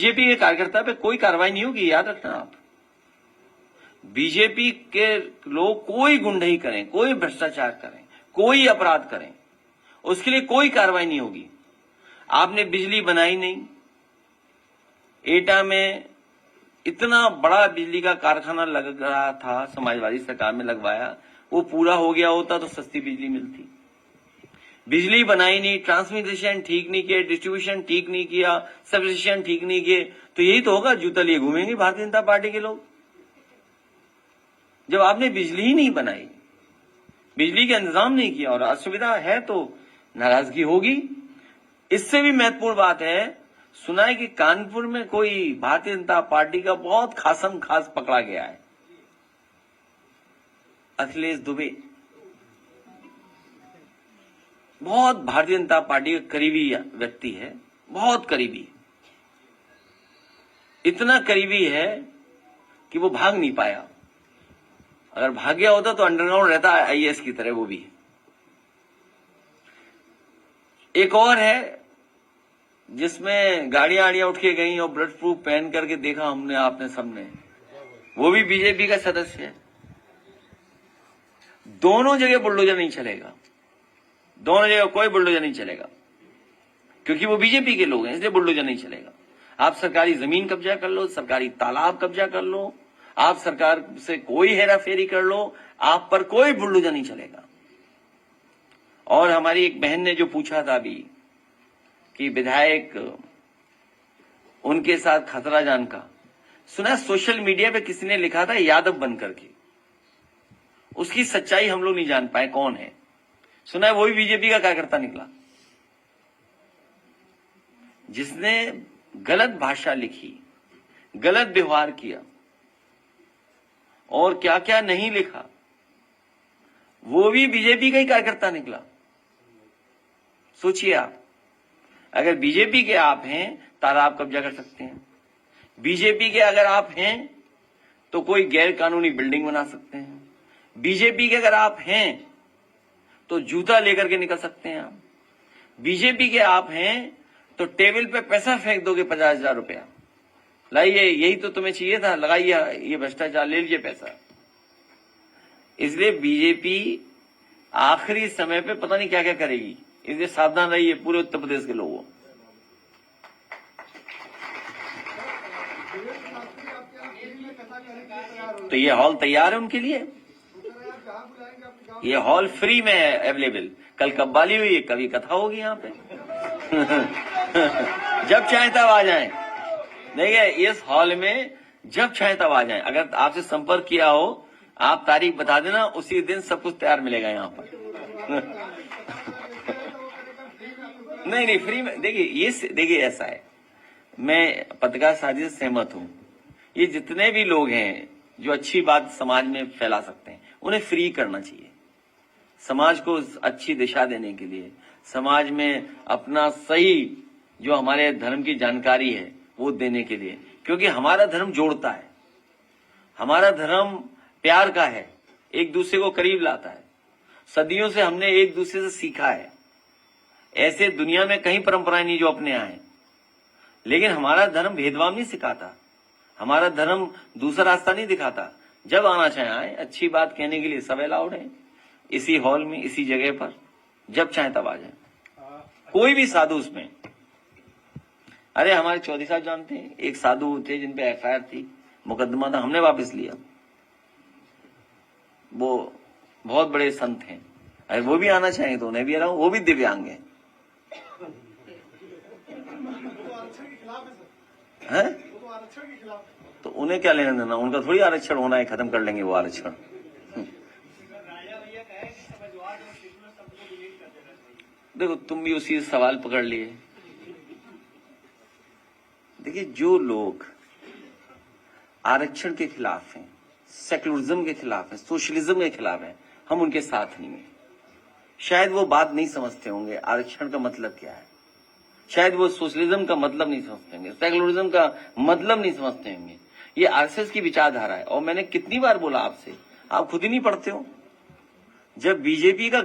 BJP के कार्यकर्ता पे कोई कार्रवाई नहीं होगी, याद रखना आप। बीजेपी के लोग कोई गुंडई करें, कोई भ्रष्टाचार करें, कोई अपराध करें, उसके लिए कोई कार्रवाई नहीं होगी। आपने बिजली बनाई नहीं, एटा में इतना बड़ा बिजली का कारखाना लग रहा था, समाजवादी सरकार में लगवाया, वो पूरा हो गया होता तो सस्ती बिजली मिलती। बिजली बनाई नहीं, ट्रांसमिशन ठीक नहीं किया, डिस्ट्रीब्यूशन ठीक नहीं किया, सबस्टेशन ठीक नहीं किए, तो यही तो होगा, जूता लिए घूमेंगे भारतीय जनता पार्टी के लोग। जब आपने बिजली ही नहीं बनाई, बिजली का इंतजाम नहीं किया और असुविधा है तो नाराजगी होगी। इससे भी महत्वपूर्ण बात है, सुना है कि कानपुर में कोई भारतीय जनता पार्टी का बहुत खासम खास पकड़ा गया है, अखिलेश दुबे। बहुत भारतीय जनता पार्टी का करीबी व्यक्ति है, बहुत करीबी, इतना करीबी है कि वो भाग नहीं पाया। अगर भाग गया होता तो अंडरग्राउंड रहता आईएएस की तरह वो भी। एक और है जिसमें गाड़ियां उठ के गई और ब्लड प्रूफ पहन करके देखा हमने, आपने सबने, वो भी बीजेपी का सदस्य है। दोनों जगह बुलडोजर नहीं चलेगा, दोनों जगह कोई बुलडोजर नहीं चलेगा, क्योंकि वो बीजेपी के लोग हैं, इसलिए बुलडोजर नहीं चलेगा। आप सरकारी जमीन कब्जा कर लो, सरकारी तालाब कब्जा कर लो, आप सरकार से कोई हेराफेरी कर लो, आप पर कोई बुलडोजर नहीं चलेगा। और हमारी एक बहन ने जो पूछा था अभी कि विधायक उनके साथ खतरा जान का, सुना सोशल मीडिया पे किसी ने लिखा था यादव बनकर के, उसकी सच्चाई हम लोग नहीं जान पाए कौन है। सुना है वो भी बीजेपी का कार्यकर्ता निकला, जिसने गलत भाषा लिखी, गलत व्यवहार किया और क्या क्या नहीं लिखा, वो भी बीजेपी का ही कार्यकर्ता निकला। सोचिए आप, अगर बीजेपी के आप हैं तालाब कब्जा कर सकते हैं, बीजेपी के अगर आप हैं तो कोई गैर कानूनी बिल्डिंग बना सकते हैं, बीजेपी के अगर आप हैं तो जूता लेकर के निकल सकते हैं आप, बीजेपी के आप हैं तो टेबल पे पैसा फेंक दोगे 50,000 रुपया, लाइए यही तो तुम्हें चाहिए था, लगाइए ये भ्रष्टाचार, ले लीजिए पैसा। इसलिए बीजेपी आखिरी समय पे पता नहीं क्या क्या करेगी, इसलिए सावधान रहिए पूरे उत्तर प्रदेश के लोगों। तो ये हॉल तैयार है उनके लिए, ये हॉल फ्री में है अवेलेबल। कल कव्वाली हुई है, कभी कथा होगी यहाँ पे जब चाहे तब आ जाएं। देखिए इस हॉल में जब चाहे तब आ जाएं। अगर आपसे संपर्क किया हो, आप तारीख बता देना, उसी दिन सब कुछ तैयार मिलेगा यहाँ पर नहीं फ्री में। देखिए ऐसा है, मैं पत्रकार साथी से सहमत हूं, ये जितने भी लोग हैं जो अच्छी बात समाज में फैला सकते हैं उन्हें फ्री करना चाहिए, समाज को अच्छी दिशा देने के लिए, समाज में अपना सही जो हमारे धर्म की जानकारी है वो देने के लिए, क्योंकि हमारा धर्म जोड़ता है, हमारा धर्म प्यार का है, एक दूसरे को करीब लाता है। सदियों से हमने एक दूसरे से सीखा है, ऐसे दुनिया में कहीं परंपराएं नहीं जो अपने आए। लेकिन हमारा धर्म भेदभाव नहीं सिखाता, हमारा धर्म दूसरा रास्ता नहीं दिखाता। जब आना चाहे आए, अच्छी बात कहने के लिए सब अलाउड है, इसी हॉल में, इसी जगह पर, जब चाहे तब आ जाए। कोई भी साधु उसमें, अरे हमारे चौधरी साहब जानते हैं, एक साधु थे जिनपे एफआईआर थी, मुकदमा था, हमने वापस लिया। वो बहुत बड़े संत हैं, अरे वो भी आना चाहेंगे तो उन्हें भी अलाउ, वो भी दिव्यांग हैं। है? तो उन्हें क्या लेना देना, उनका थोड़ी आरक्षण होना है, खत्म कर लेंगे वो आरक्षण। देखो तुम भी उसी सवाल पकड़ लिए। देखिए जो लोग आरक्षण के खिलाफ हैं, सेक्युलरिज्म के खिलाफ हैं, सोशलिज्म के खिलाफ हैं, हम उनके साथ नहीं हैं। शायद वो बात नहीं समझते होंगे आरक्षण का मतलब क्या है, शायद वो सोशलिज्म का मतलब नहीं समझते होंगे, सेक्युलरिज्म का मतलब नहीं समझते होंगे। ये आरएसएस की विचारधारा है। और मैंने कितनी बार बोला आपसे, आप खुद ही नहीं पढ़ते हो। जब बीजेपी का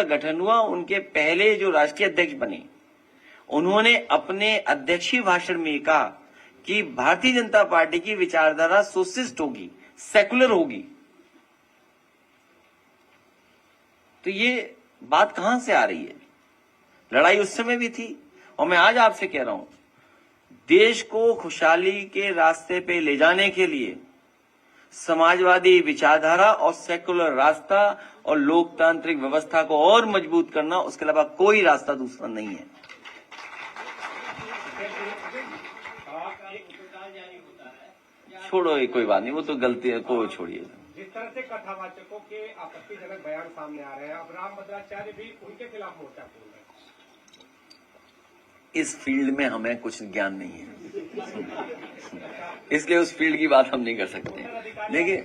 गठन हुआ, उनके पहले जो राष्ट्रीय अध्यक्ष बने, उन्होंने अपने अध्यक्षीय भाषण में कहा कि भारतीय जनता पार्टी की विचारधारा सोशलिस्ट होगी, सेकुलर होगी। तो ये बात कहां से आ रही है? लड़ाई उस समय भी थी और मैं आज आपसे कह रहा हूं, देश को खुशहाली के रास्ते पे ले जाने के लिए समाजवादी विचारधारा और सेकुलर रास्ता और लोकतांत्रिक व्यवस्था को और मजबूत करना, उसके अलावा कोई रास्ता दूसरा नहीं है। छोड़ो, ये कोई बात नहीं, वो तो गलती है, को छोड़िए। जिस तरह से कथावाचकों के आपत्तिजनक बयान सामने आ रहे हैं, अब राम भद्राचार्य भी उनके खिलाफ मोर्चा खोल रहे हैं। इस फील्ड में हमें कुछ ज्ञान नहीं है, इसलिए उस फील्ड की बात हम नहीं कर सकते। देखिए,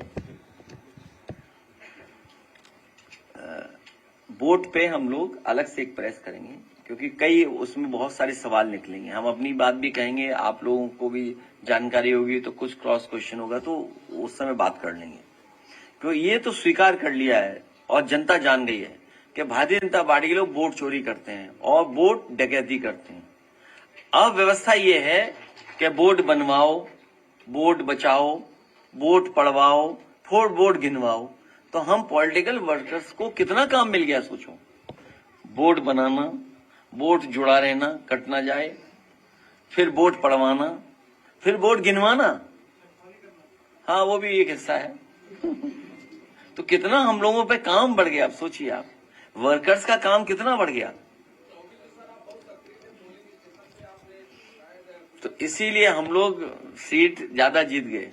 वोट पे हम लोग अलग से एक प्रेस करेंगे, क्योंकि कई उसमें बहुत सारे सवाल निकलेंगे। हम अपनी बात भी कहेंगे, आप लोगों को भी जानकारी होगी, तो कुछ क्रॉस क्वेश्चन होगा तो उस समय बात कर लेंगे। तो ये तो स्वीकार कर लिया है और जनता जान गई है कि भारतीय जनता पार्टी के लोग वोट चोरी करते हैं और वोट डकैती करते हैं। अब व्यवस्था ये है कि वोट बनवाओ, वोट बचाओ, वोट पड़वाओ, फिर वोट गिनवाओ। तो हम पॉलिटिकल वर्कर्स को कितना काम मिल गया सोचो। वोट बनाना, वोट जुड़ा रहना, कट ना जाए, फिर वोट पड़वाना, फिर वोट गिनवाना। हाँ, वो भी एक हिस्सा है। तो कितना हम लोगों पे काम बढ़ गया। आप सोचिए, आप वर्कर्स का काम कितना बढ़ गया। तो इसीलिए हम लोग सीट ज्यादा जीत गए।